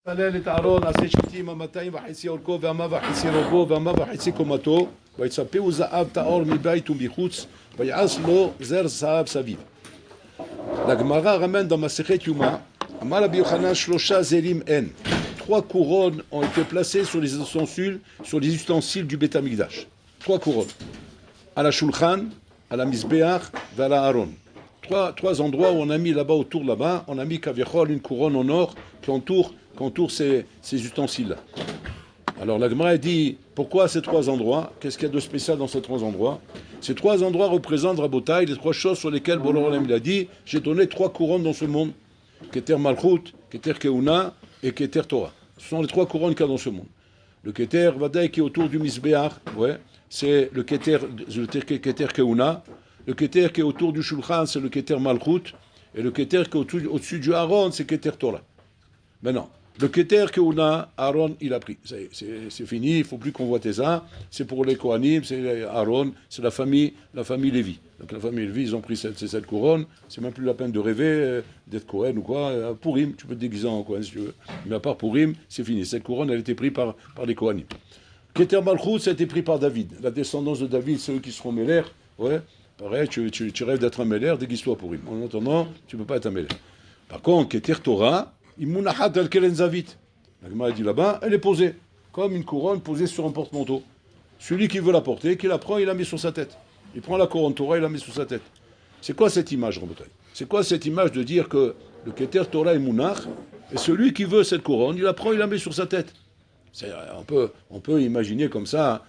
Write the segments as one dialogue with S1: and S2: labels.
S1: את אהרון, עשה שתים המאתיים וחצי אורכו ואמה וחצי רוחבו ואמה וחצי קומתו ויצפהו זהב טהור מבית ומחוץ ויעש לו זר זהב סביב. לגמרא ramène dans Masechet Yuma, אמר רבי יוחנן שלושה זרים אין. Trois couronnes ont été placées sur les ustensiles du Beth Amikdash. Trois couronnes. À la Shulchan, à la Mizbeach et à la Aaron. Trois endroits où on a mis là-bas, autour là-bas, on a mis Kaviechol, une couronne en or qui entoure ces ustensiles-là. Alors la Gemara dit, pourquoi ces trois endroits? Qu'est-ce qu'il y a de spécial dans ces trois endroits? Ces trois endroits représentent, Rabotai, les trois choses sur lesquelles Boré Olam il a dit, j'ai donné trois couronnes dans ce monde. Keter Malchut, Keter Keuna et Keter Torah. Ce sont les trois couronnes qu'il y a dans ce monde. Le Keter Vadaï qui est autour du Mizbeach, ouais, c'est le Keter Keuna. Le Keter qui est autour du Shulchan, c'est le Keter Malchut. Et le Keter qui est au-dessus du Aaron, c'est Keter Torah. Maintenant, le Keter Keuna, Aaron, il a pris. C'est fini, il ne faut plus convoiter ça. C'est pour les Kohanim, c'est Aaron, c'est la famille Lévi. Donc la famille Lévi, ils ont pris cette couronne. C'est même plus la peine de rêver d'être Kohen ou quoi. Purim, tu peux te déguiser en Kohen si tu veux. Mais à part Purim, c'est fini. Cette couronne, elle a été prise par les Kohanim. Keter Malchut, ça a été pris par David. La descendance de David, c'est eux qui seront Méler. Ouais, pareil, tu rêves d'être un Méler, déguise-toi Purim. En attendant, tu ne peux pas être un Méler. Par contre, Keter Torah, Imunahat al-Kelen Zavit. La Gemara dit là-bas, elle est posée, comme une couronne posée sur un porte-manteau. Celui qui veut la porter, qui la prend, il la met sur sa tête. Il prend la couronne Torah, il la met sur sa tête. C'est quoi cette image, Rabotai? C'est quoi cette image de dire que le Keter Torah est Munach, et celui qui veut cette couronne, il la prend, il la met sur sa tête? On peut imaginer comme ça,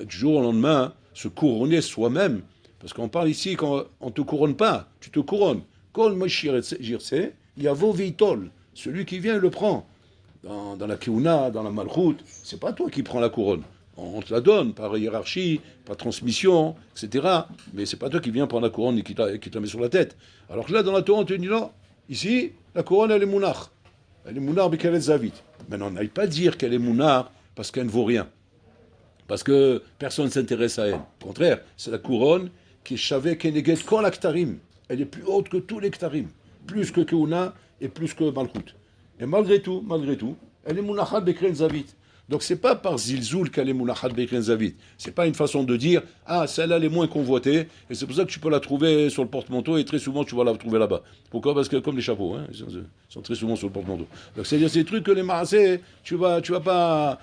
S1: du jour au lendemain, se couronner soi-même, parce qu'on parle ici qu'on ne te couronne pas, tu te couronnes. Kol Moshir Jirse, Yavo Vitol. Celui qui vient, il le prend. Dans la Keuna, dans la Malchut, c'est pas toi qui prends la couronne. On te la donne par hiérarchie, par transmission, etc. Mais c'est pas toi qui viens prendre la couronne et qui te la met sur la tête. Alors que là, dans la Torah, on te dit non. Ici, la couronne, elle est Mounach. Elle est Mounach Bekaret Zavit. Maintenant, on n'aille pas dire qu'elle est Mounach parce qu'elle ne vaut rien. Parce que personne ne s'intéresse à elle. Au contraire, c'est la couronne qui est Shavé Keneget Kol Aktarim. Elle est plus haute que tous les Ktarim. Plus que Keuna et plus que Malchut. Et malgré tout, elle est Mounachat Bekren Zavit. Donc c'est pas par Zilzoul qu'elle est Mounachat Bekren Zavit. C'est pas une façon de dire, ah, celle-là elle est moins convoitée, et c'est pour ça que tu peux la trouver sur le porte-manteau, et très souvent tu vas la trouver là-bas. Pourquoi? Parce que comme les chapeaux, hein, ils sont très souvent sur le porte-manteau. Donc c'est-à-dire ces trucs que les Maasé, tu vas pas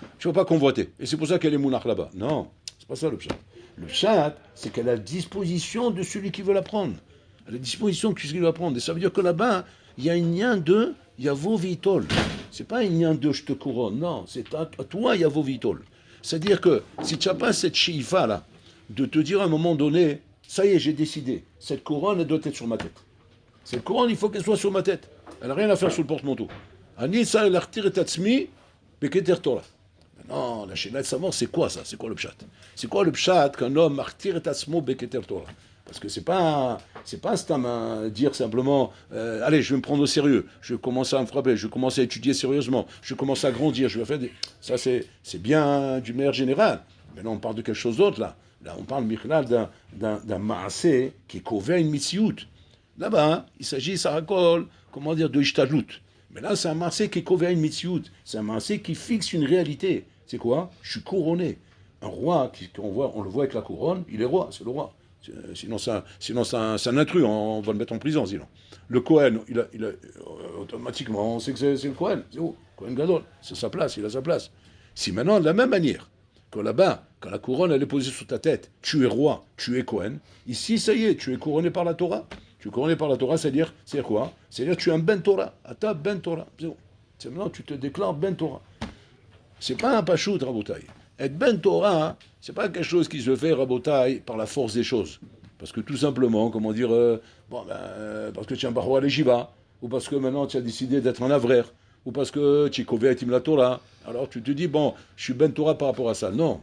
S1: convoiter. Et c'est pour ça qu'elle est Mounach là-bas. Non, c'est pas ça le pshat. Le pshat, c'est qu'elle a la disposition de celui qui veut la prendre. Elle a la disposition de celui qui veut la prendre. Et ça veut dire que là-bas, il y a une lien de Yavo Vitol. C'est pas une lien de je te couronne, non, c'est à toi Yavo Vitol. C'est-à-dire que si tu n'as pas cette shifa là, de te dire à un moment donné, ça y est, j'ai décidé, cette couronne, elle doit être sur ma tête. Cette couronne, il faut qu'elle soit sur ma tête. Elle n'a rien à faire sur le porte-manteau. Anissa el artir tatsmi beketer Torah. Non, la Shena de savoir, c'est quoi ça? C'est quoi le pshat? C'est quoi le pshat qu'un homme artir tatsmo beketer Torah? Parce que c'est pas dire simplement allez, je vais me prendre au sérieux, je vais commencer à me frapper, je vais commencer à étudier sérieusement, je vais commencer à grandir, je vais faire des... Ça c'est bien du meilleur général. Mais là on parle de quelque chose d'autre là. Là on parle d'un maasé qui est couvert une mitsiout. Là-bas, hein, il s'agit sarakol, comment dire, de ishtadlut. Mais là c'est un maasé qui est couvert une mitsiout. C'est un maasé qui fixe une réalité. C'est quoi? Je suis couronné. Un roi, on le voit avec la couronne, il est roi, c'est le roi. Sinon c'est un intrus, on va le mettre en prison sinon. Le Kohen, il a automatiquement, on sait que c'est le Kohen, c'est où? Kohen Gadol, c'est sa place, il a sa place. Si maintenant, de la même manière, que là-bas, quand la couronne elle est posée sur ta tête, tu es roi, tu es Kohen, ici ça y est, tu es couronné par la Torah. Tu es couronné par la Torah, c'est-à-dire quoi? C'est-à-dire que tu es un Ben Torah, Ata Ben Torah, c'est où? C'est maintenant tu te déclares Ben Torah. C'est pas un pachout, Rabotai. Être Ben Torah, c'est pas quelque chose qui se fait, Rabotai, par la force des choses. Parce que tout simplement, comment dire, parce que tu es un Baroua Lejiva, ou parce que maintenant tu as décidé d'être un Avrer, ou parce que tu es converti la Torah, alors tu te dis, bon, je suis Ben Torah par rapport à ça. Non.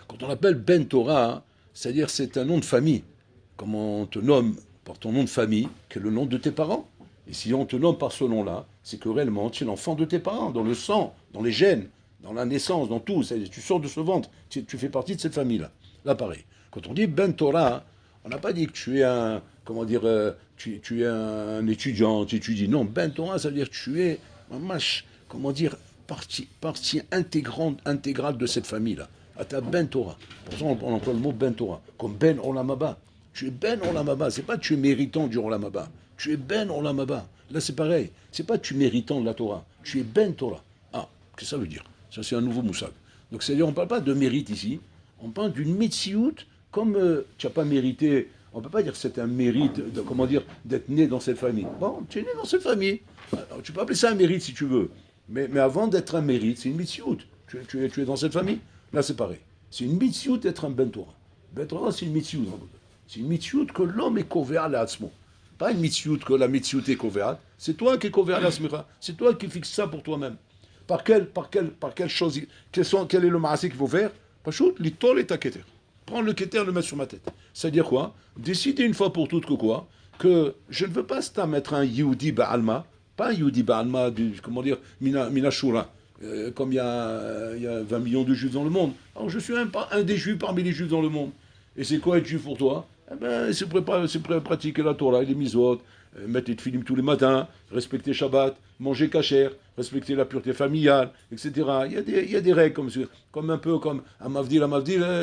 S1: Quand on appelle Ben Torah, c'est-à-dire c'est un nom de famille. Comme on te nomme par ton nom de famille, qui est le nom de tes parents. Et si on te nomme par ce nom-là, c'est que réellement tu es l'enfant de tes parents, dans le sang, dans les gènes, dans la naissance, dans tout. Tu sors de ce ventre, tu fais partie de cette famille-là. Là, pareil. Quand on dit Ben Torah, on n'a pas dit que tu es un, comment dire, tu es un étudiant, tu étudies. Non, Ben Torah, ça veut dire que tu es comment dire, partie intégrale de cette famille-là. Ta Ben Torah. Pour ça, on emploie le mot Ben Torah. Comme Ben Olam Haba. Tu es Ben Olam Haba. C'est pas tu es méritant du Olam Haba. Tu es Ben Olam Haba. Là, c'est pareil. C'est pas tu es méritant de la Torah. Tu es Ben Torah. Ah, qu'est-ce que ça veut dire? Ça, c'est un nouveau moussag. Donc, c'est-à-dire, on ne parle pas de mérite ici. On parle d'une mitziout comme tu n'as pas mérité. On ne peut pas dire que c'est un mérite, comment dire, d'être né dans cette famille. Bon, tu es né dans cette famille. Alors, tu peux appeler ça un mérite si tu veux. Mais avant d'être un mérite, c'est une mitziout. Tu es dans cette famille. Là, c'est pareil. C'est une mitziout d'être un Ben Torah. Ben Torah, c'est une mitziout. C'est une mitziout que l'homme est couvert à l'atzmo. Pas une mitziout que la mitziout est couverte. C'est toi qui es couvert à l'atzmecha. C'est toi qui fixes ça pour toi-même. Par quelle chose, quel est le maasé qu'il faut faire? Pachout, l'itol et ta keter. Prendre le keter et le mettre sur ma tête. C'est-à-dire quoi? Décider une fois pour toutes que quoi? Que je ne veux pas mettre un Yehudi Ba'alma, pas un Yehudi Ba'alma, comment dire, Mina Shura, comme il y a 20 millions de juifs dans le monde. Alors je suis un des juifs parmi les juifs dans le monde. Et c'est quoi être juif pour toi? Eh ben, c'est pratiquer la Torah et les mitzvot, mettre les tefillim tous les matins, respecter Shabbat, manger kasher, respecter la pureté familiale, etc. Il y a des règles comme un peu comme à Mavdil,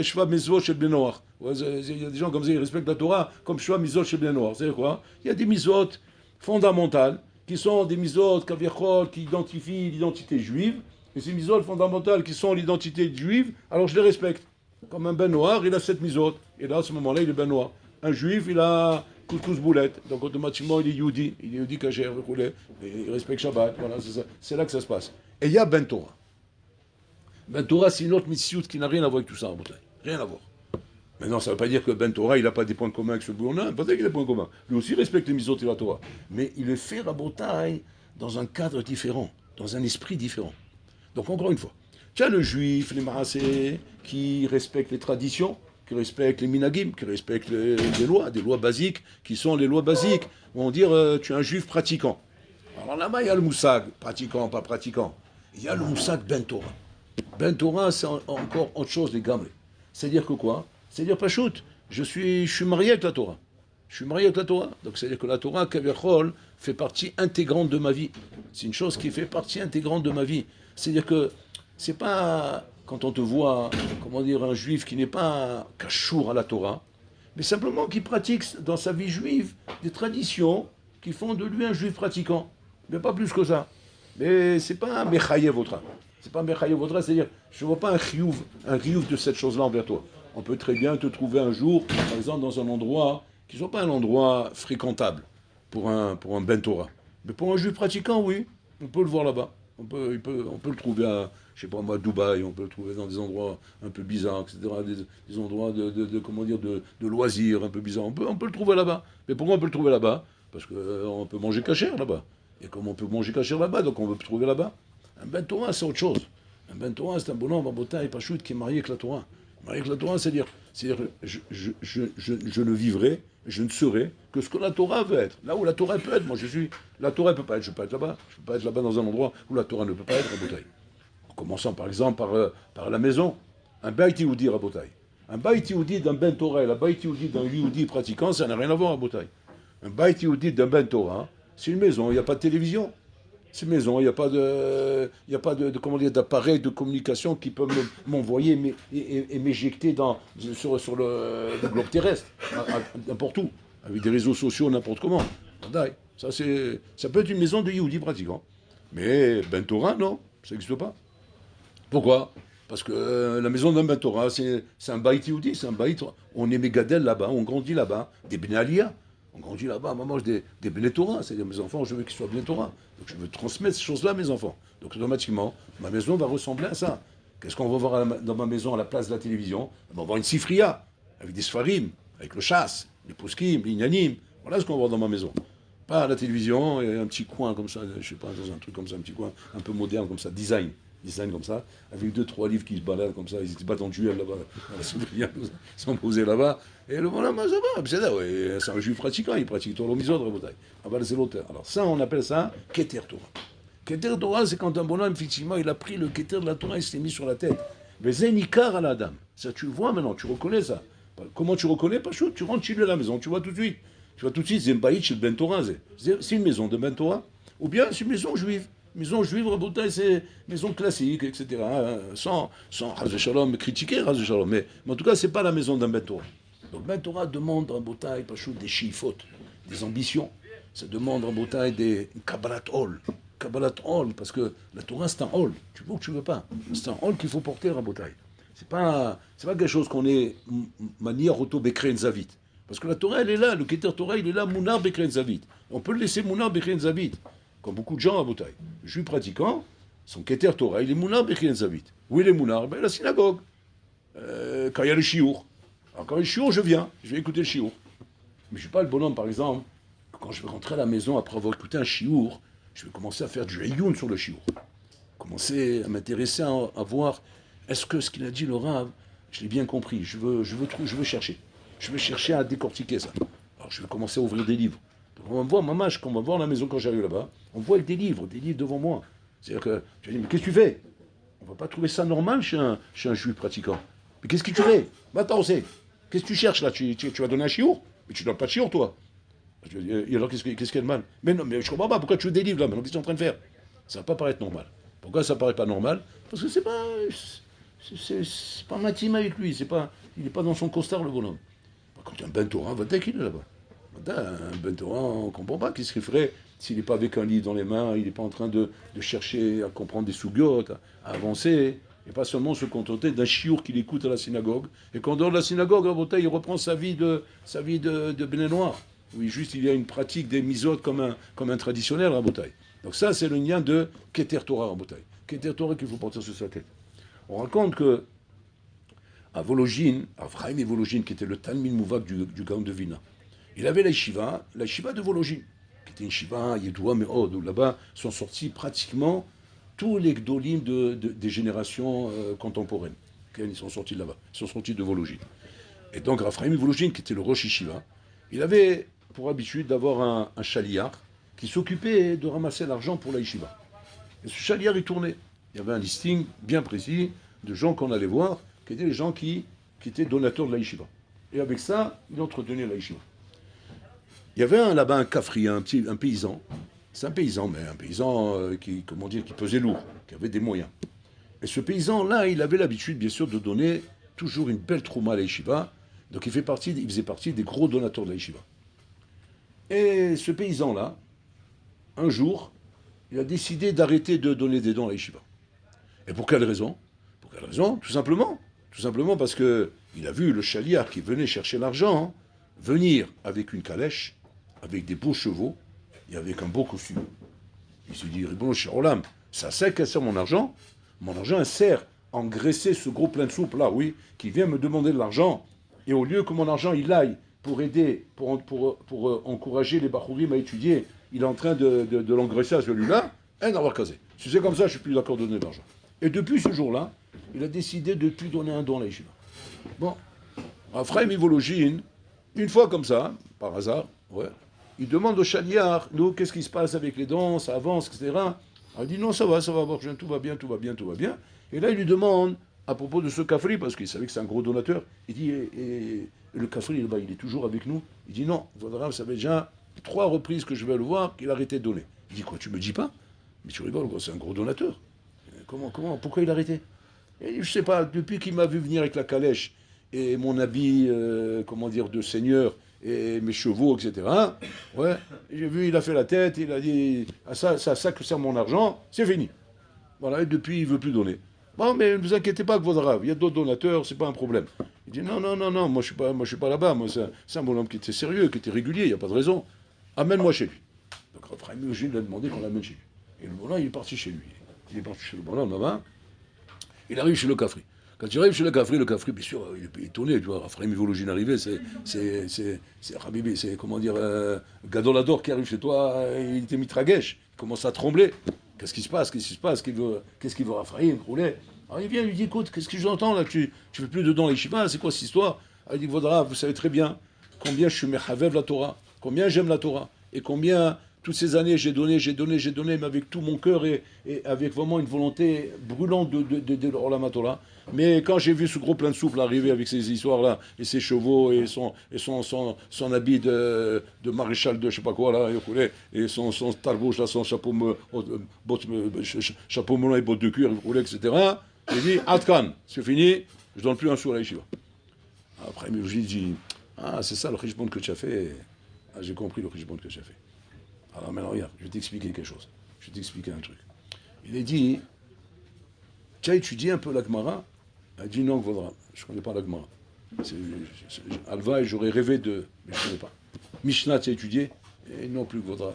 S1: Shva Mitzvot chez Ben Noach. Il y a des gens comme ça, ils respectent la Torah comme Shva Mitzvot chez Ben Noach. C'est quoi? Il y a des mitzvot fondamentales qui sont des mitzvot kaviachol qui identifient l'identité juive, et ces mitzvot fondamentales qui sont l'identité juive, alors je les respecte. Comme un ben noir, il a 7 mitzvot. Et là, à ce moment-là, il est ben noir. Un juif, il a couscous boulette. Donc automatiquement, il est yudi. Il est yudi kasher, il respecte Shabbat. Voilà, c'est ça. C'est là que ça se passe. Et il y a Ben Torah. Ben Torah, c'est une autre mitzvot qui n'a rien à voir avec tout ça, en bouteille. Rien à voir. Maintenant, ça ne veut pas dire que Ben Torah, il n'a pas des points communs avec ce bournin. Peut-être qu'il a des points communs. Lui aussi respecte les mitzvot et la Torah. Mais il est fait à bouteille dans un cadre différent, dans un esprit différent. Donc encore une fois, tu as le juif, les marassés, qui respectent les traditions, qui respectent les minagim, qui respectent des lois basiques, qui sont les lois basiques. On va dire, tu es un juif pratiquant. Alors là-bas, il y a le moussag, pratiquant, pas pratiquant. Il y a le moussag Ben Torah. Ben Torah, c'est encore autre chose, les gamles. C'est-à-dire que quoi? C'est-à-dire, Pachout, je suis marié avec la Torah. Je suis marié avec la Torah. Donc, c'est-à-dire que la Torah, Kaviachol, fait partie intégrante de ma vie. C'est une chose qui fait partie intégrante de ma vie. C'est-à-dire que c'est pas, quand on te voit, comment dire, un juif qui n'est pas cachour à la Torah, mais simplement qui pratique dans sa vie juive des traditions qui font de lui un juif pratiquant. Mais pas plus que ça. Mais c'est pas un mechayev votre. C'est pas un mechayev votre, c'est-à-dire, je ne vois pas un chiyuv de cette chose-là envers toi. On peut très bien te trouver un jour, par exemple, dans un endroit qui ne soit pas un endroit fréquentable pour un Ben Torah. Mais pour un juif pratiquant, oui, on peut le voir là-bas. On peut le trouver à, je sais pas moi, à Dubaï, on peut le trouver dans des endroits un peu bizarres, etc., des endroits comment dire, de loisirs un peu bizarres. On peut le trouver là-bas. Mais pourquoi on peut le trouver là-bas? Parce qu'on peut manger cachère là-bas. Et comme on peut manger cachère là-bas, donc on peut le trouver là-bas. Un Ben Torah, c'est autre chose. Un Ben Torah, c'est un bonhomme, un botin et pachout qui est marié avec la Torah. Marié avec la Torah, c'est-à-dire je ne vivrai, je ne serai que ce que la Torah veut être. Là où la Torah peut être, moi je suis. La Torah ne peut pas être, je ne peux pas être là-bas. Je ne peux pas être là-bas dans un endroit où la Torah ne peut pas être, Rabotai. En commençant par exemple par la maison. Un Beit Yehudi, Rabotai. Un Beit Yehudi d'un Ben Torah et un Beit Yehudi d'un Yehudi pratiquant, ça n'a rien à voir, Rabotai. Un Beit Yehudi d'un Ben Torah, c'est une maison, il n'y a pas de télévision. C'est une maison, il n'y a pas comment dire, d'appareil de communication qui peut m'envoyer et m'éjecter sur le globe terrestre, n'importe où, avec des réseaux sociaux, n'importe comment. Ça peut être une maison de Yehudi pratiquant. Mais Ben Torah, non, ça n'existe pas. Pourquoi? Parce que la maison d'un Ben Torah, c'est un Baït Yehudi, c'est un Baït. On est Mégadel là-bas, on grandit là-bas, des Ben Aliyah. On grandit là-bas, moi j'ai des Bnei Torah, c'est-à-dire mes enfants, je veux qu'ils soient Bnei Torah. Donc je veux transmettre ces choses-là à mes enfants. Donc automatiquement, ma maison va ressembler à ça. Qu'est-ce qu'on va voir dans ma maison à la place de la télévision? On va voir une sifria, avec des sfarim, avec le chasse, les poskim, les inyanim. Voilà ce qu'on va voir dans ma maison. Pas à la télévision, et un petit coin comme ça, je sais pas, dans un truc comme ça, un petit coin un peu moderne comme ça, design comme ça, avec 2-3 livres qui se baladent comme ça, ils se battent en duel là-bas, ils sont posés là-bas, et le voilà, ça va, c'est un juif pratiquant, il pratique Torah Mizot, c'est l'auteur. Alors ça, on appelle ça Keter Torah. Keter Torah, c'est quand un bonhomme, effectivement, il a pris le Keter de la Torah, il s'est mis sur la tête. Mais Zenikar à la dame, ça tu le vois maintenant, tu reconnais ça. Comment tu reconnais? Pas chaud, tu rentres chez lui à la maison, tu vois tout de suite, c'est une baït chez le Ben Torah, c'est une maison de Ben Torah, ou bien c'est une maison juive. Maison juive, Rabotai, c'est maison classique, etc. Sans Haz Shalom, critiquer Haz Shalom. Mais en tout cas, c'est pas la maison d'un Ben Torah. Donc Ben Torah demande Rabotai, Pachou, des chiifot, des ambitions. Ça demande Rabotai des Kabbalat Hol. Kabbalat Hol, parce que la Torah c'est un Hol. Tu veux ou tu veux pas. C'est un Hol qu'il faut porter Rabotai. C'est pas quelque chose qu'on est manière auto-Bekren Zavit. Parce que la Torah, elle est là, le Keter Torah, il est là, Mounar Bekren Zavit. On peut le laisser Mounar Bekren Zavit. Comme beaucoup de gens à Botaï. Le juif pratiquant, son Keter Torah, il est Mounar Bekren Zavit. Où il est Mounar? Ben, la synagogue. Quand il y a le Chiour. Alors quand il y a le Chiour, je viens, je vais écouter le Chiour. Mais je ne suis pas le bonhomme, par exemple, quand je vais rentrer à la maison après avoir écouté un Chiour, je vais commencer à faire du Hayoun sur le Chiour. Commencer à m'intéresser à voir, est-ce que ce qu'il a dit le Rav, je l'ai bien compris, je veux chercher. Je vais chercher à décortiquer ça. Alors je vais commencer à ouvrir des livres. Donc on va me voir, maman, quand on va me voir à la maison quand j'arrive là-bas, on voit avec des livres devant moi. C'est-à-dire que je vais dire, mais qu'est-ce que tu fais? On ne va pas trouver ça normal chez un juif pratiquant. Mais qu'est-ce que tu fais? Attends, qu'est-ce que tu cherches là? Tu vas donner un chiour? Mais tu ne donnes pas de chiour, toi. Je dis, et alors qu'est-ce qu'il y a de mal? Mais non, mais je ne comprends pas, pourquoi tu veux des livres là? Maintenant, qu'est-ce que tu es en train de faire? Ça ne va pas paraître normal. Pourquoi ça ne paraît pas normal? Parce que c'est pas intime avec lui, il n'est pas dans son costard, le bonhomme. Quand un Ben Torah, va qu'il est là-bas. Un Ben Torah, on ne comprend pas qu'est-ce qu'il ferait s'il n'est pas avec un livre dans les mains, il n'est pas en train de chercher à comprendre des sougiotes, à avancer, et pas seulement se contenter d'un chiour qu'il écoute à la synagogue, et qu'en dehors de la synagogue, il reprend sa vie de Béné Noir. Oui, juste il y a une pratique des misotes comme un traditionnel Rabotai. Donc ça, c'est le lien de Keter Torah Rabotai. Keter Torah qu'il faut porter sur sa tête. On raconte que à Vologine, Avraham et Vologine, qui était le Talmid Mouvak du Gaon de Vilna, il avait la yeshiva de Vologine, qui était une yeshiva Yedoua Me'od, où là-bas sont sortis pratiquement tous les gdolim des générations contemporaines. Ils sont sortis de là-bas, ils sont sortis de Vologine. Et donc Avraham et Vologine, qui était le Rosh Yeshiva, il avait pour habitude d'avoir un chaliar qui s'occupait de ramasser l'argent pour la yeshiva. Et ce chaliar, il tournait. Il y avait un listing bien précis de gens qu'on allait voir, qui étaient les gens qui étaient donateurs de la yeshiva. Et avec ça, il entretenait la yeshiva. Il y avait là-bas un kafri, un paysan. C'est un paysan, mais un paysan qui pesait lourd, qui avait des moyens. Et ce paysan-là, il avait l'habitude, bien sûr, de donner toujours une belle trouma à la yeshiva. Donc il faisait partie des gros donateurs de la yeshiva. Et ce paysan-là, un jour, il a décidé d'arrêter de donner des dons à la yeshiva. Et pour quelle raison? Pour quelle raison? Tout simplement parce qu'il a vu le chaliar qui venait chercher l'argent venir avec une calèche, avec des beaux chevaux et avec un beau costume. Il s'est dit, bon, cher Olam, ça sert qu'à mon argent elle sert à engraisser ce gros plein de soupe là, oui, qui vient me demander de l'argent, et au lieu que mon argent il aille pour aider, pour encourager les Bachourim à étudier, il est en train de l'engraisser à celui-là, et d'avoir casé. Si c'est comme ça, je ne suis plus d'accord de donner de l'argent. Et depuis ce jour-là, il a décidé de ne plus donner un don à la yeshiva. Bon, Avraham et Vologine, une fois comme ça, par hasard, ouais, il demande au chaliar, nous, qu'est-ce qui se passe avec les dons, ça avance, etc. Il dit non, ça va, tout va bien. Et là, il lui demande, à propos de ce kafri, parce qu'il savait que c'est un gros donateur, il dit, et le kafri, il est toujours avec nous. Il dit non, ça fait déjà 3 reprises que je vais le voir, qu'il a arrêté de donner. Il dit quoi, tu me dis pas? Mais tu rigoles, c'est un gros donateur. Pourquoi il a arrêté? Il dit, je sais pas, depuis qu'il m'a vu venir avec la calèche, et mon habit, de seigneur, et mes chevaux, etc. Ouais, j'ai vu, il a fait la tête, il a dit, ça que sert mon argent, c'est fini. Voilà, et depuis, il ne veut plus donner. Bon, mais ne vous inquiétez pas, Kvodarav, il y a d'autres donateurs, c'est pas un problème. Il dit, non, moi je suis pas là-bas, moi c'est un bonhomme qui était sérieux, qui était régulier, il n'y a pas de raison. Amène-moi chez lui. Donc Raphaël lui a demandé qu'on l'amène chez lui. Et le bonhomme, il est parti chez lui. Il est parti chez le bonhomme là-bas, il arrive chez le Kafri. Quand il arrive chez le Kafri, bien sûr, il est étonné, tu vois, Raphaël Vologine arrivé, c'est Rabibi, c'est Gadolador qui arrive chez toi, il était mitragesh, il commence à trembler. Qu'est-ce qui se passe? Qu'est-ce qu'il veut Raphaël rouler? Alors il vient, il lui dit, écoute, qu'est-ce que j'entends là? Tu fais plus dedans les Yeshiva, c'est quoi cette histoire? Alors, il dit, Vodra, vous savez très bien combien je suis mechavev la Torah, combien j'aime la Torah, et combien toutes ces années, j'ai donné, mais avec tout mon cœur et avec vraiment une volonté brûlante de l'Olam Torah. Mais quand j'ai vu ce gros plein de souffle arriver avec ces histoires-là, et ses chevaux, et son habit de maréchal de je sais pas quoi, là, et son tarbouche, là, son chapeau, chapeau melon et bottes de cuir, etc., j'ai dit, Atkan, c'est fini, je donne plus un sou à la yeshiva. Après, je lui ai dit, ah, c'est ça le cheshbon que tu as fait. Ah, j'ai compris le cheshbon que tu as fait. Alors maintenant, regarde, je vais t'expliquer quelque chose. Je vais t'expliquer un truc. Il a dit, tu as étudié un peu la Gemara? Il a dit non, Gvodra, je ne connais pas la Gemara. Alva, j'aurais rêvé de... mais je ne connais pas. Mishnah, tu as étudié? Et non plus, Gvodra.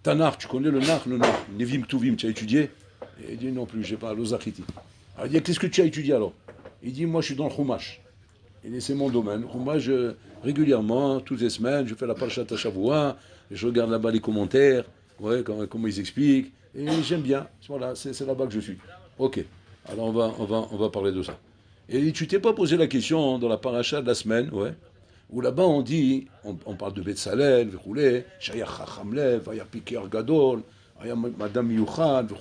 S1: Tanar, tu connais le Nar? Nevim Ktuvim, tu as étudié? Et il dit non plus, je ne sais pas, l'Ozachiti. Alors il dit, qu'est-ce que tu as étudié alors? Il dit, moi je suis dans le Chumash. Et c'est mon domaine. Chumash, régulièrement, toutes les semaines, je fais la Parashat Shavua, je regarde là-bas les commentaires, ouais, comment ils expliquent, et j'aime bien. Voilà, c'est là-bas que je suis. Ok, alors on va parler de ça. Et tu t'es pas posé la question dans la Parashat de la semaine, ouais, où là-bas on dit, on parle de Betsalel, Shaya Chachamlev, Vaya Piker Gadol, Madame Yuchad,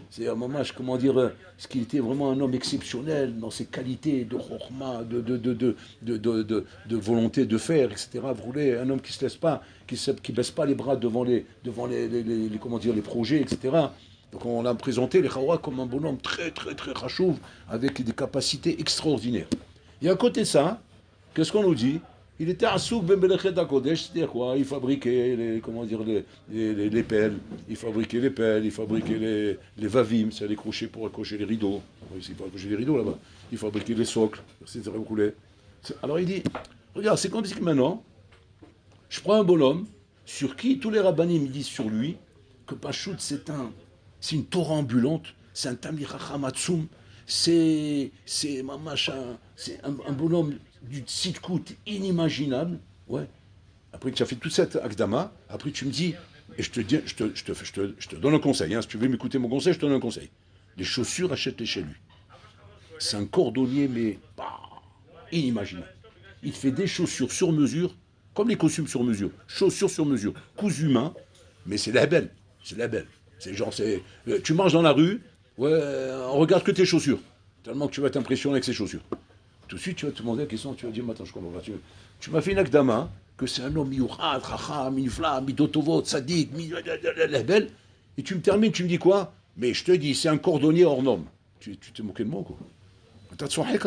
S1: c'est un moment, comment dire, ce qui était vraiment un homme exceptionnel dans ses qualités de chorma, de volonté de faire, etc. Un homme qui se laisse pas, qui baisse pas les bras devant les comment dire, les projets, etc. Donc on a présenté les Chawa comme un bonhomme très très très rachouv, avec des capacités extraordinaires. Et à côté de ça, qu'est-ce qu'on nous dit? Il était à souk ben belechet hakodesh, c'est-à-dire quoi? Il fabriquait les pelles, il fabriquait les vavim, c'est les crochets pour accrocher les rideaux. Il faut accrocher les rideaux là-bas. Il fabriquait les socles, etc. Alors il dit, regarde, c'est comme si maintenant, je prends un bonhomme sur qui tous les rabbanim disent sur lui que Pachout c'est une Torah ambulante, c'est un Tamir Hachamatsum, c'est un bonhomme du tzidkout inimaginable, ouais. Après que tu as fait toute cette akdama, après tu me dis, et je te donne un conseil, hein, si tu veux m'écouter mon conseil, je te donne un conseil. Les chaussures, achète-les chez lui. C'est un cordonnier, mais inimaginable. Il fait des chaussures sur mesure, comme les costumes sur mesure, chaussures sur mesure, cousu main, mais c'est la belle, c'est genre, tu marches dans la rue, ouais, on regarde que tes chaussures, tellement que tu vas t'impressionner avec ces chaussures. Tout de suite, tu vas te demander la question, tu vas dire, attends, je comprends pas. Tu m'as fait une akdama, que c'est un homme miouchad, chacham, minfla, midotovot, sadik, belle, et tu me termines, tu me dis quoi? Mais je te dis, c'est un cordonnier hors norme. Tu t'es moqué de moi, quoi. T'as de son hek,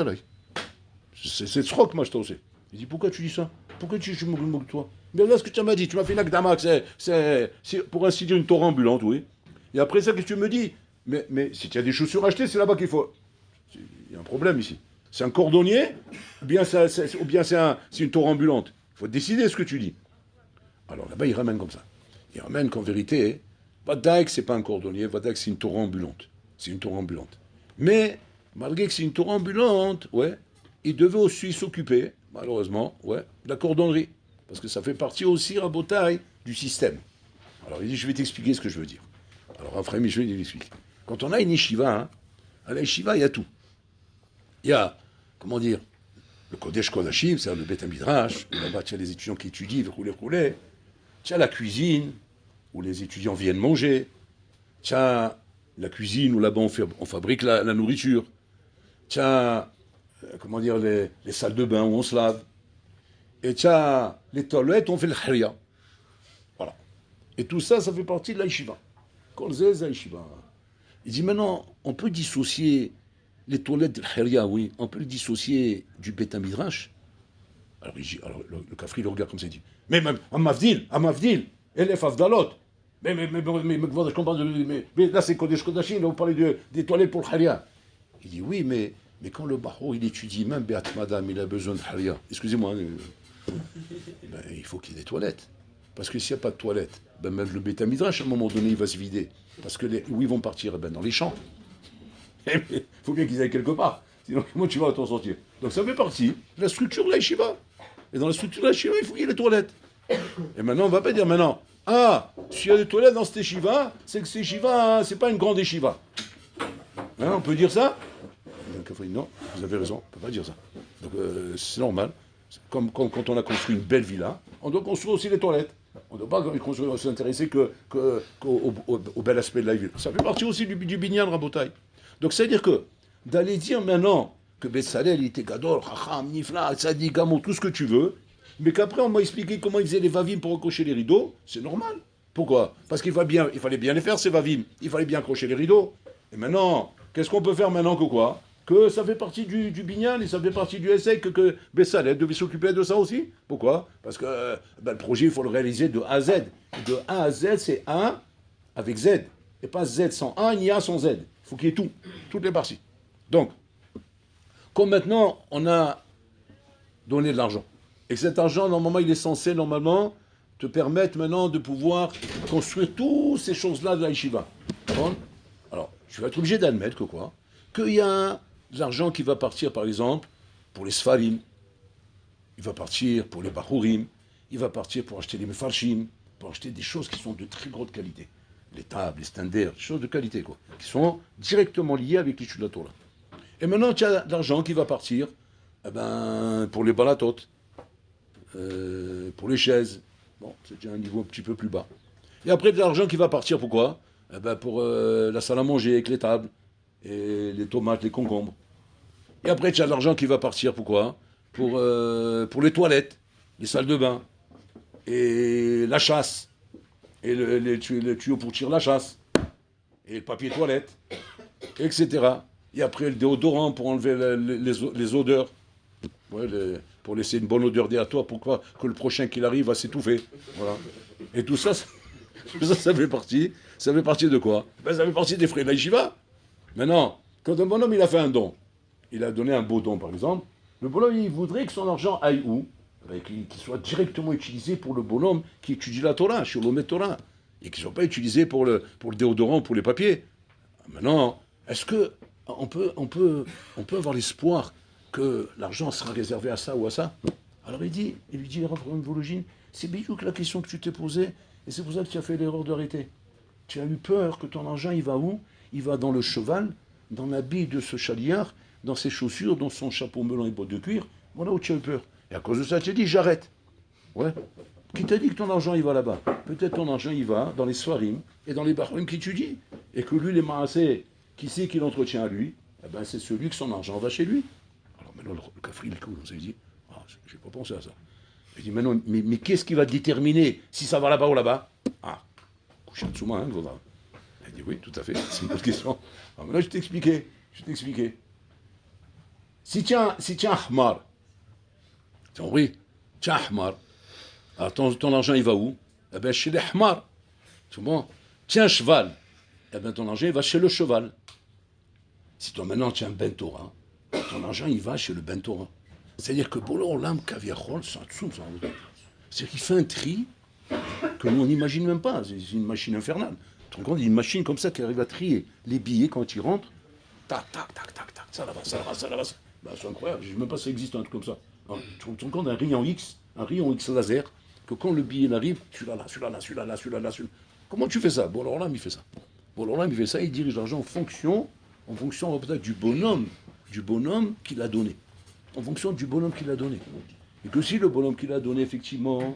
S1: c'est tzrok, moi, je t'en sais. Il dit, pourquoi tu dis ça? Pourquoi je me moque de toi? Mais là, ce que tu m'as dit, tu m'as fait une akdama, c'est pour ainsi dire une Torah ambulante, oui. Et après ça, qu'est-ce que tu me dis? Mais si tu as des chaussures achetées, c'est là-bas qu'il faut. Il y a un problème ici. C'est un cordonnier, ou bien c'est une Torah ambulante. Il faut décider ce que tu dis. Alors là-bas, il ramène comme ça. Il ramène qu'en vérité, Vadaïk, c'est pas un cordonnier, Vadaïk, c'est une Torah ambulante. C'est une Torah ambulante. Mais, malgré que c'est une Torah ambulante, ouais, il devait aussi s'occuper, malheureusement, ouais, de la cordonnerie. Parce que ça fait partie aussi, Rabotaï, du système. Alors il dit, je vais t'expliquer ce que je veux dire. Alors après, Michel, il explique. Quand on a une yeshiva, hein, à la yeshiva, il y a tout. Il y a, comment dire, le Kodesh Kodashim, c'est-à-dire le Beth Midrash, où là-bas, tu as les étudiants qui étudient, rouler. Tu as la cuisine, où les étudiants viennent manger. Tu as la cuisine, où là-bas, on fabrique la nourriture. Tu as, comment dire, les salles de bain, où on se lave. Et tu as les toilettes, on fait le haria. Voilà. Et tout ça, ça fait partie de la yeshiva. Kolzez, la yeshiva. Il dit maintenant, on peut dissocier les toilettes de l'Haria, oui, on peut le dissocier du Beth Midrash. Alors, le Kafri le regarde comme ça, il dit, mais Amavdil, Elef Avdalot. Mais, je comprends, mais là c'est Kodesh Kodashim, là vous parlez des toilettes pour l'Haria. Il dit, oui, mais quand le Bahou, il étudie, même Beat Madame, il a besoin de Haria. Excusez-moi, il faut qu'il y ait des toilettes. Parce que s'il n'y a pas de toilettes, même le Beth Midrash, à un moment donné, il va se vider. Parce que où ils vont partir? Dans les champs. Il faut bien qu'ils aillent quelque part. Sinon, comment tu vas t'en sortir? Donc ça fait partie de la structure de la yeshiva. Et dans la structure de la yeshiva, il faut qu'il y ait les toilettes. Et maintenant, on ne va pas dire s'il y a des toilettes dans cette yeshiva, c'est que cette yeshiva, c'est pas une grande yeshiva. Hein, on peut dire ça? Non, vous avez raison, on ne peut pas dire ça. Donc c'est normal. Comme quand on a construit une belle villa, on doit construire aussi les toilettes. On ne doit pas s'intéresser qu'au bel aspect de la ville. Ça fait partie aussi du binyan Rabotai. Donc c'est-à-dire que d'aller dire maintenant que Bessalel il était gadol, chacham, nifla, tzadi, gamo, tout ce que tu veux, mais qu'après on m'a expliqué comment il faisait les vavim pour accrocher les rideaux, c'est normal. Pourquoi? Parce qu'il fallait bien les faire ces vavim, il fallait bien accrocher les rideaux. Et maintenant, qu'est-ce qu'on peut faire maintenant que quoi? Que ça fait partie du binyan et ça fait partie du essai que Bessalel devait s'occuper de ça aussi. Pourquoi? Parce que le projet, il faut le réaliser de A à Z. De A à Z, c'est 1 avec Z. Et pas Z sans 1, ni A sans Z. Il faut qu'il y ait tout, toutes les parties. Donc, comme maintenant, on a donné de l'argent, et que cet argent, normalement, il est censé, normalement, te permettre maintenant de pouvoir construire toutes ces choses-là de la yeshiva. Alors, je vais être obligé d'admettre que quoi? Qu'il y a de l'argent qui va partir, par exemple, pour les sfarim, il va partir pour les bachurim, il va partir pour acheter les mefarshim, pour acheter des choses qui sont de très grande qualité. Les tables, les standards, des choses de qualité, quoi, qui sont directement liées avec l'étude de la Torah. Et maintenant, tu as de l'argent qui va partir pour les balatot, pour les chaises. Bon, c'est déjà un niveau un petit peu plus bas. Et après, de l'argent qui va partir pour quoi? Pour la salle à manger avec les tables, et les tomates, les concombres. Et après, tu as de l'argent qui va partir pour quoi? Pour les toilettes, les salles de bain, et la chasse, et les tuyaux pour tirer la chasse, et le papier toilette, etc. Et après, le déodorant pour enlever les odeurs. Ouais, pour laisser une bonne odeur derrière toi, pourquoi que le prochain qui arrive va s'étouffer. Voilà. Et tout ça, ça fait partie de quoi? Ça fait partie des frais de la yeshiva. Maintenant, quand un bonhomme il a fait un don, il a donné un beau don par exemple, le bonhomme il voudrait que son argent aille où? Qu'il soit directement utilisé pour le bonhomme qui étudie la Torah, sur l'Omet Torah, et qu'il ne soit pas utilisé pour le déodorant, pour les papiers. Maintenant, est-ce que on peut avoir l'espoir que l'argent sera réservé à ça ou à ça? Alors il lui dit, Rav Vologine, c'est bien que la question que tu t'es posée, et c'est pour ça que tu as fait l'erreur d'arrêter. Tu as eu peur que ton argent, il va où? Il va dans le cheval, dans l'habit de ce chaliard, dans ses chaussures, dans son chapeau melon et bottes de cuir. Voilà où tu as eu peur. Et à cause de ça, tu as dit, j'arrête. Ouais. Qui t'a dit que ton argent, il va là-bas? Peut-être ton argent, il va dans les soirim et dans les barim qui étudient. Et que lui, les maassés, qui sait qu'il entretient à lui, c'est celui que son argent va chez lui. Alors maintenant, le kafri, il coule. On s'est dit, j'ai pas pensé à ça. Il dit, mais qu'est-ce qui va déterminer si ça va là-bas ou là-bas? Coucher en dessous, hein, Godin. Il dit, oui, tout à fait, c'est une bonne question. Alors maintenant, je t'expliquais. Si tu as Ahmar, tu as compris? Tu as Ahmar. Alors ton argent, il va où? Chez les Ahmar. C'est bon. Tiens, cheval. Ton argent, il va chez le cheval. Si toi, maintenant, tu as un Ben Torah, ton argent, il va chez le Ben Torah. C'est-à-dire que Bolo Olam Kaviachol, c'est-à-dire qu'il fait un tri que nous, on n'imagine même pas. C'est une machine infernale. Tu te rends compte, il y a une machine comme ça qui arrive à trier les billets quand ils rentrent. Tac, tac, tac, tac, tac, ça là-bas. C'est incroyable. Je ne sais même pas si ça existe un truc comme ça. Alors, tu te rends compte d'un rayon X laser, que quand le billet arrive, celui-là. Comment tu fais ça? Bon, alors là, il fait ça. Il dirige l'argent en fonction peut-être du bonhomme qu'il a donné. En fonction du bonhomme qu'il a donné. Et que si le bonhomme qu'il a donné, effectivement,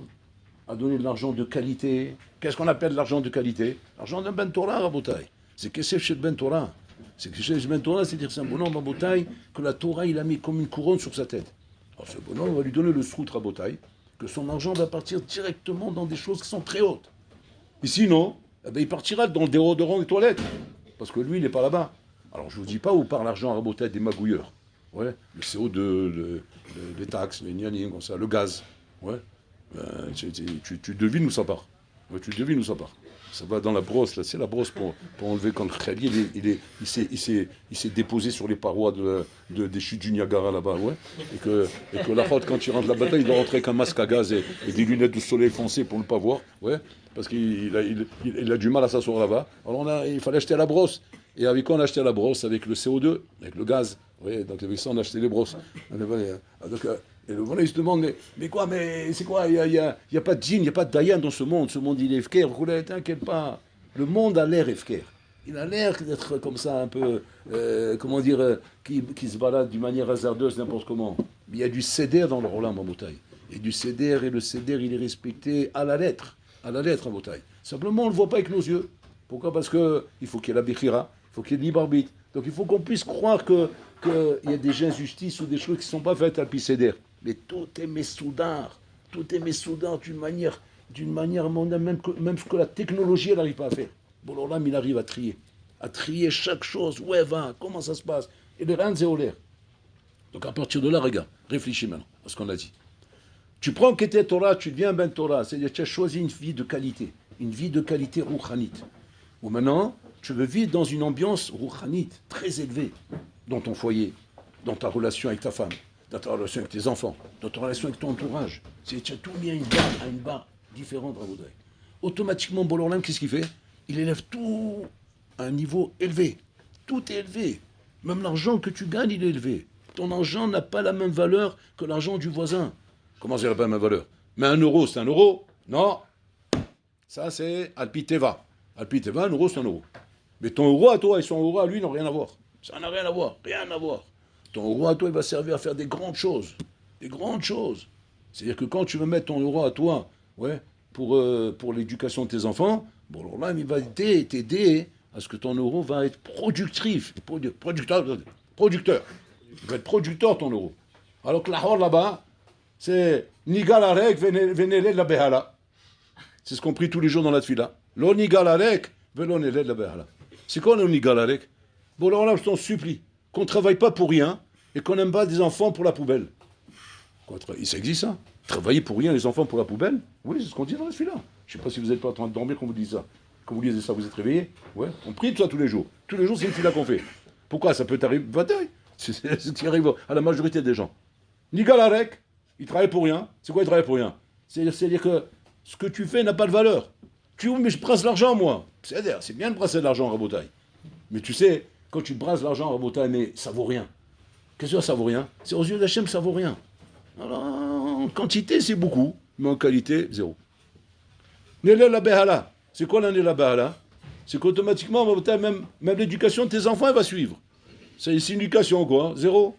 S1: a donné de l'argent de qualité, qu'est-ce qu'on appelle l'argent de qualité? L'argent d'un Ben Torah, Rabotai. C'est que c'est chez le Ben Torah. C'est-à-dire c'est un bonhomme Rabotai que la Torah, il a mis comme une couronne sur sa tête. Alors ce bonhomme, on va lui donner le srout Rabotai, que son argent va partir directement dans des choses qui sont très hautes. Et sinon, il partira dans le déodorant et toilettes. Parce que lui, il n'est pas là-bas. Alors je ne vous dis pas où part l'argent Rabotai des magouilleurs. Ouais, le CO2, les taxes, les gnanis, comme ça, le gaz. Ouais. Tu devines où ça part. Ouais, tu devines où ça part. Ça va dans la brosse, là, c'est la brosse pour enlever quand le khali, il s'est déposé sur les parois des chutes du Niagara là-bas, ouais. Et que la faute, quand il rentre la bataille, il doit rentrer avec un masque à gaz et des lunettes de soleil foncées pour ne pas voir, ouais. Parce qu'il a du mal à s'asseoir là-bas. Alors il fallait acheter la brosse. Et avec quoi on a acheté la brosse? Avec le CO2, avec le gaz. Oui, donc avec ça on a acheté les brosses. Et le voilà, il se demande, mais c'est quoi? Il n'y a pas de djinn, il n'y a pas de dayan dans ce monde. Ce monde, il est efker. T'inquiète pas. Le monde a l'air efker. Il a l'air d'être comme ça, un peu, qui se balade d'une manière hasardeuse, n'importe comment. Mais il y a du céder dans le Roland Mamoutaï. Et du céder, et le céder, il est respecté à la lettre. à la lettre, à Botaï. Simplement, on ne le voit pas avec nos yeux. Pourquoi? Parce qu'il faut qu'il y ait la bichira, il faut qu'il y ait le libre arbitre. Donc il faut qu'on puisse croire qu'il y a des injustices ou des choses qui ne sont pas faites à Picéder. Mais tout est messoudar. Tout est messoudar d'une manière mondaine, même que la technologie, elle n'arrive pas à faire. Bon, alors là, il arrive à trier chaque chose. Ouais, va, comment ça se passe? Et les reins, c'est au l'air. Donc à partir de là, regarde, réfléchis maintenant à ce qu'on a dit. Tu prends Keter Torah, tu deviens Ben Torah, c'est-à-dire que tu as choisi une vie de qualité rouchanite. Ou maintenant, tu veux vivre dans une ambiance rouchanite, très élevée, dans ton foyer, dans ta relation avec ta femme, dans ta relation avec tes enfants, dans ta relation avec ton entourage. Tu as tout mis à une barre différente, Raboudai. Automatiquement, Bolorlam, qu'est-ce qu'il fait? Il élève tout à un niveau élevé. Tout est élevé. Même l'argent que tu gagnes, il est élevé. Ton argent n'a pas la même valeur que l'argent du voisin. Comment ça n'a pas la même valeur? Mais un euro, c'est un euro? Non. Ça, c'est Alpiteva. Alpiteva, un euro, c'est un euro. Mais ton euro à toi et son euro à lui n'ont rien à voir. Ça n'a rien à voir. Rien à voir. Ton euro à toi, il va servir à faire des grandes choses. Des grandes choses. C'est-à-dire que quand tu veux mettre ton euro à toi, ouais, pour l'éducation de tes enfants, bon, alors là, il va t'aider à ce que ton euro va être productif. Producteur. Il va être producteur, ton euro. Alors que la horde là-bas, c'est Nigalarek venele la behala. C'est ce qu'on prie tous les jours dans la tfila. Lo Nigalarek venele la behala. C'est quoi le Nigalarek? Bon, alors là, je t'en supplie, qu'on ne travaille pas pour rien et qu'on n'aime pas des enfants pour la poubelle. Ça existe ça? Travailler pour rien les enfants pour la poubelle? Oui, c'est ce qu'on dit dans la tfila. Je ne sais pas si vous n'êtes pas en train de dormir quand vous dites ça. Quand vous lisez ça, vous êtes réveillé? Ouais. On prie de ça tous les jours. Tous les jours, c'est une tfila qu'on fait. Pourquoi? Ça peut t'arriver. C'est ce qui arrive à la majorité des gens. Nigalarek, il travaille pour rien. C'est quoi il travaille pour rien? C'est-à-dire que ce que tu fais n'a pas de valeur. Tu dis, mais je brasse l'argent, moi. C'est-à-dire, c'est bien de brasser de l'argent, Rabotaï. Mais tu sais, quand tu brasses l'argent, Rabotaï, mais ça vaut rien. Qu'est-ce que ça vaut rien? C'est aux yeux d'Hachem, ça vaut rien. Alors, en quantité, c'est beaucoup, mais en qualité, zéro. Nélé la Behala. C'est quoi l'année la Behala? C'est qu'automatiquement, même l'éducation de tes enfants, elle va suivre. C'est une éducation, quoi. Zéro.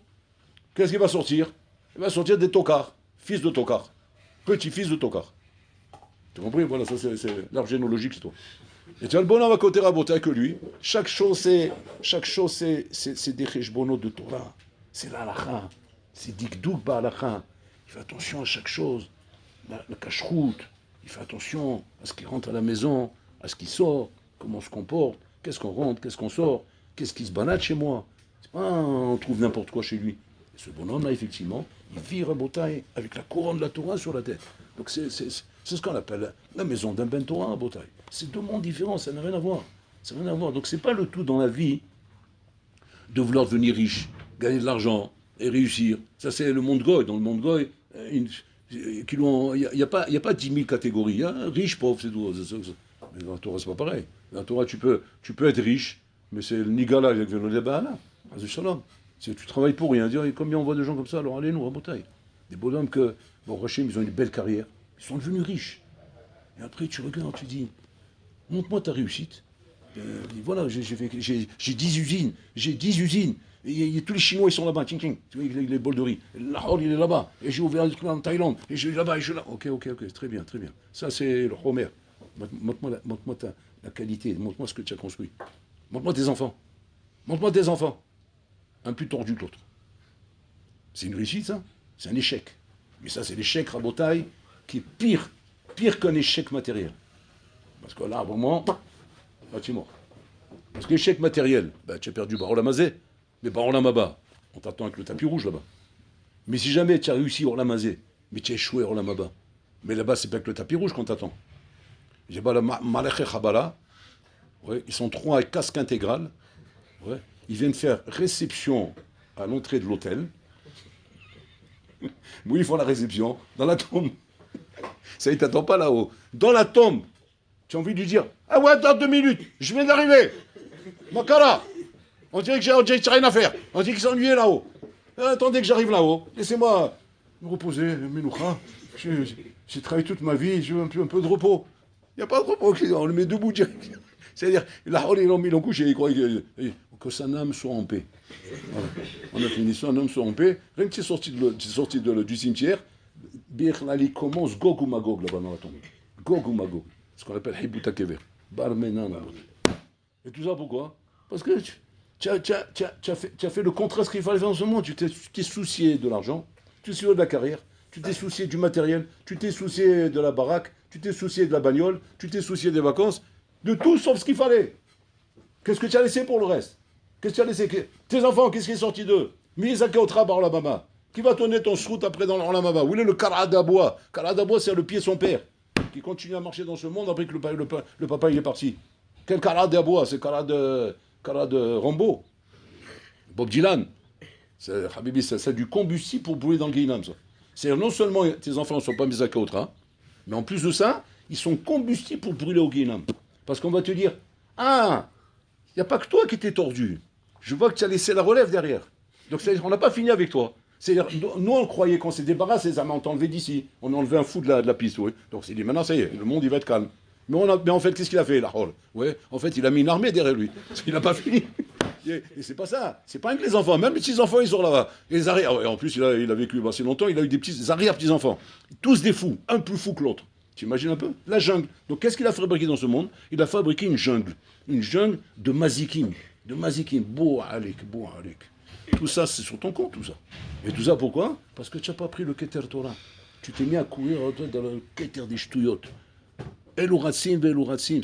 S1: Qu'est-ce qui va sortir? Il va sortir des tocards. Fils de tocard. Petit-fils de tocard. Tu as compris? Voilà, ça c'est l'arbre généalogique, c'est toi. Et tu as le bonhomme à côté Rabotai que lui. Chaque chose, c'est des cheshbono de Torah. C'est l'alacha. C'est dikdouk ba'alacha. Il fait attention à chaque chose. La cacheroute. Il fait attention à ce qui rentre à la maison, à ce qui sort, comment on se comporte, qu'est-ce qu'on rentre, qu'est-ce qu'on sort, qu'est-ce qui se balade chez moi. C'est pas on trouve n'importe quoi chez lui. Et ce bonhomme-là, effectivement, il vit Rabotai avec la couronne de la Torah sur la tête. Donc c'est ce qu'on appelle la maison d'un Ben Torah, Rabotai. C'est deux mondes différents, ça n'a rien à voir. Ça n'a rien à voir. Donc c'est pas le tout dans la vie de vouloir devenir riche, gagner de l'argent et réussir. Ça c'est le monde goy. Dans le monde goy, il n'y a pas 10 000 catégories. Il y a riche, pauvre, c'est tout. Mais dans la Torah, c'est pas pareil. Dans la Torah, tu peux être riche, mais c'est le nigala avec le débat. Tu travailles pour rien. Combien on voit de gens comme ça? Alors allez-nous, Rabotai. Des bonhommes que, bon, Rachim, ils ont une belle carrière. Ils sont devenus riches. Et après, tu regardes, tu dis, montre-moi ta réussite. Voilà, j'ai 10 usines. J'ai 10 usines. Et tous les Chinois, ils sont là-bas. Ting, ting. Tu vois, les bols de riz. Lahore, il est là-bas. Et j'ai ouvert un truc en Thaïlande. Et je suis là-bas, et je suis là. Ok. Très bien. Ça, c'est le Homer. Montre-moi la qualité. Montre-moi ce que tu as construit. Montre-moi tes enfants. Un plus tordu que l'autre. C'est une réussite, ça? C'est un échec. Mais ça, c'est l'échec Rabotai qui est pire qu'un échec matériel. Parce que là, vraiment, là, tu es mort. Parce que l'échec matériel, tu as perdu Barolamazé, mais Barolamaba, on t'attend avec le tapis rouge là-bas. Mais si jamais tu as réussi Orlamazé, mais tu as échoué Orlamaba, mais là-bas, c'est pas avec le tapis rouge qu'on t'attend. J'ai pas la Malech et Chabala, ouais, ils sont 3 avec casque intégral, ouais, ils viennent faire réception à l'entrée de l'hôtel. Oui, ils font la réception dans la tombe. Ça, il t'attend pas là-haut. Dans la tombe, tu as envie de lui dire, ah ouais, attends 2 minutes, je viens d'arriver. Makara, on dirait que j'ai rien à faire. On dirait qu'il s'est ennuyé là-haut. Attendez que j'arrive là-haut. Laissez-moi me reposer, Menoucha. J'ai travaillé toute ma vie, je veux un peu de repos. Il n'y a pas de repos, on le met debout direct. C'est-à-dire, là-haut, ils l'ont couché, ils croient que son âme soit en paix. Voilà. On a fini, son âme soit en paix. Rien que c'est sorti du cimetière, Birlali commence Gog ou Magog là-bas dans la tombe. Gog ou Magog. ce qu'on appelle Hibuta Kever. Barmenan. Et tout ça pourquoi? Parce que tu as fait le contraire de ce qu'il fallait faire en ce moment. Tu t'es soucié de l'argent, tu t'es soucié de la carrière, tu t'es soucié du matériel, tu t'es soucié de la baraque, tu t'es soucié de la bagnole, tu t'es soucié des vacances, de tout sauf ce qu'il fallait. Qu'est-ce que tu as laissé pour le reste? Qu'est-ce que tu as laissé? Tes enfants, qu'est-ce qui est sorti d'eux? Misaka Otra bar la mama. Qui va tourner ton srout après dans la mama? Où est le Karadabois? Karadabois, c'est le pied de son père, qui continue à marcher dans ce monde après que le papa il est parti. Quel Karadabois? C'est Karad Rambo. Bob Dylan. Habibi, c'est du combustible pour brûler dans le Guinam, ça. C'est non seulement tes enfants ne sont pas Misaka Otra, mais en plus de ça, ils sont combustibles pour brûler au Guinam. Parce qu'on va te dire, ah, il n'y a pas que toi qui t'es tordu. Je vois que tu as laissé la relève derrière. Donc on n'a pas fini avec toi. C'est-à-dire, nous on croyait qu'on s'est débarrassé, ça m'a enlevé d'ici. On a enlevé un fou de la piste, oui. Donc c'est dit, maintenant ça y est, le monde il va être calme. Mais en fait, qu'est-ce qu'il a fait, la Hall? Ouais, en fait, il a mis une armée derrière lui. Parce qu'il n'a pas fini. Et c'est pas ça. C'est pas avec les enfants. Même les petits-enfants, ils sont là-bas. Les arrière. Et en plus, il a vécu assez longtemps, il a eu des arrière-petits-enfants. Tous des fous, un plus fou que l'autre. Tu imagines un peu? La jungle. Donc qu'est-ce qu'il a fabriqué dans ce monde? Il a fabriqué une jungle. Une jungle de mazikim. De mazikim. Beau alik. Tout ça, c'est sur ton compte, tout ça. Et tout ça, pourquoi? Parce que tu n'as pas pris le Keter Torah. Tu t'es mis à courir dans le Keter des Shtuyot. Elouratsim,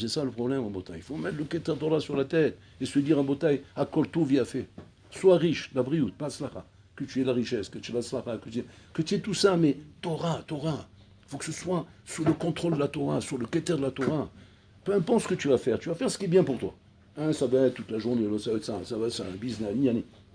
S1: c'est ça le problème en Botaï. Il faut mettre le Keter Torah sur la tête et se dire en Botaï, à Koltou via fait. Sois riche, la brioute, pas slacha. Que tu aies la richesse, que tu aies la slacha, que tu aies tout ça, mais Torah. Il faut que ce soit sous le contrôle de la Torah, sous le Keter de la Torah. Peu importe ce que tu vas faire ce qui est bien pour toi. Ça va être toute la journée, ça va être un business,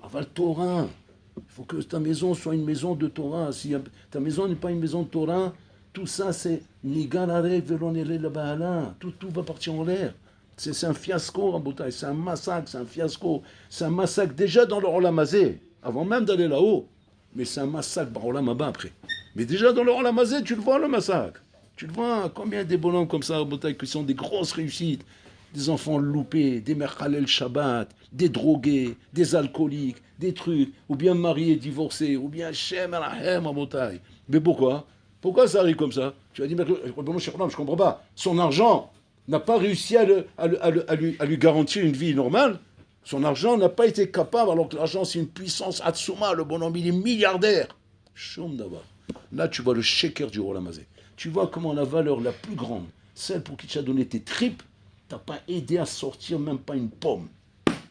S1: Enfin, Torah. Il faut que ta maison soit une maison de Torah. Si ta maison n'est pas une maison de Torah, tout ça c'est Nigararek Velonele la Bahala. Tout va partir en l'air. C'est un fiasco en Botaï. C'est un massacre, c'est un fiasco. C'est un massacre déjà dans le Olamazé, avant même d'aller là-haut. Mais c'est un massacre dans Olamaba après. Mais déjà dans le Olamazé, tu le vois le massacre. Tu le vois, combien des bonhommes comme ça en Botaï qui sont des grosses réussites. Des enfants loupés, des merchalel Shabbat, des drogués, des alcooliques, des trucs, ou bien mariés, divorcés, ou bien Shem Arahem en Botaï. Mais pourquoi? Pourquoi ça arrive comme ça? Tu vas dire, mais je ne comprends pas. Son argent n'a pas réussi à lui garantir une vie normale. Son argent n'a pas été capable, alors que l'argent c'est une puissance Hatsuma, le bonhomme il est milliardaire. Choum d'abord. Là tu vois le sheker du Olamazé. Tu vois comment la valeur la plus grande, celle pour qui tu as donné tes tripes, tu n'as pas aidé à sortir même pas une pomme.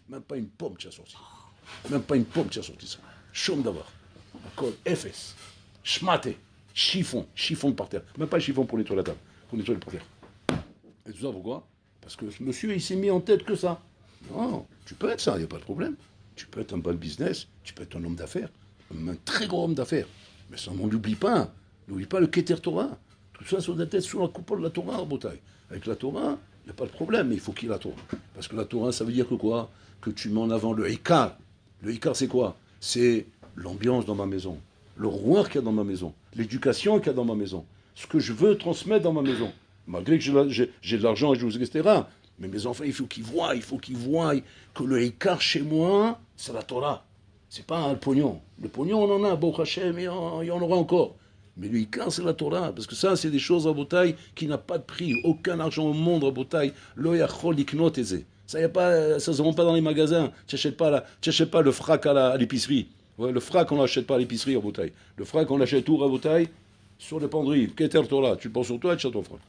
S1: Même pas une pomme tu as sorti. Même pas une pomme tu as sorti ça. Choum d'abord. D'accord. FS. Schmate. Chiffon par terre. Même pas chiffon pour nettoyer la table, pour nettoyer le par terre. Et tout ça pourquoi? Parce que ce monsieur, il s'est mis en tête que ça. Non, tu peux être ça, il n'y a pas de problème. Tu peux être un bon business, tu peux être un homme d'affaires, un très gros homme d'affaires. Mais ça, on n'oublie pas. N'oublie pas le Keter Torah. Tout ça sur la tête, sous la coupole de la Torah en Botaï. Avec la Torah, il n'y a pas de problème, mais il faut qu'il y ait la Torah. Parce que la Torah, ça veut dire que quoi? Que tu mets en avant le Ikar. Le Ikar, c'est quoi? C'est l'ambiance dans ma maison. Le roi qu'il y a dans ma maison, l'éducation qu'il y a dans ma maison, ce que je veux transmettre dans ma maison, malgré que j'ai de l'argent, etc. Mais mes enfants, il faut qu'ils voient que le Ikar chez moi, c'est la Torah. C'est pas le pognon. Le pognon, on en a, Baruch Hashem, il y en aura encore. Mais le Ikar, c'est la Torah. Parce que ça, c'est des choses à Botaï qui n'a pas de prix. Aucun argent au monde à Botaï. Lo yachol liknot eze. Ça ne se vend pas dans les magasins. Tu n'achètes pas le frac à l'épicerie. Ouais, le frac, on ne l'achète pas à l'épicerie en Botaï. Le frac, on l'achète où à Botaï? Sur les penderies. Keter Torah. Tu le prends sur toi et tu as ton frac.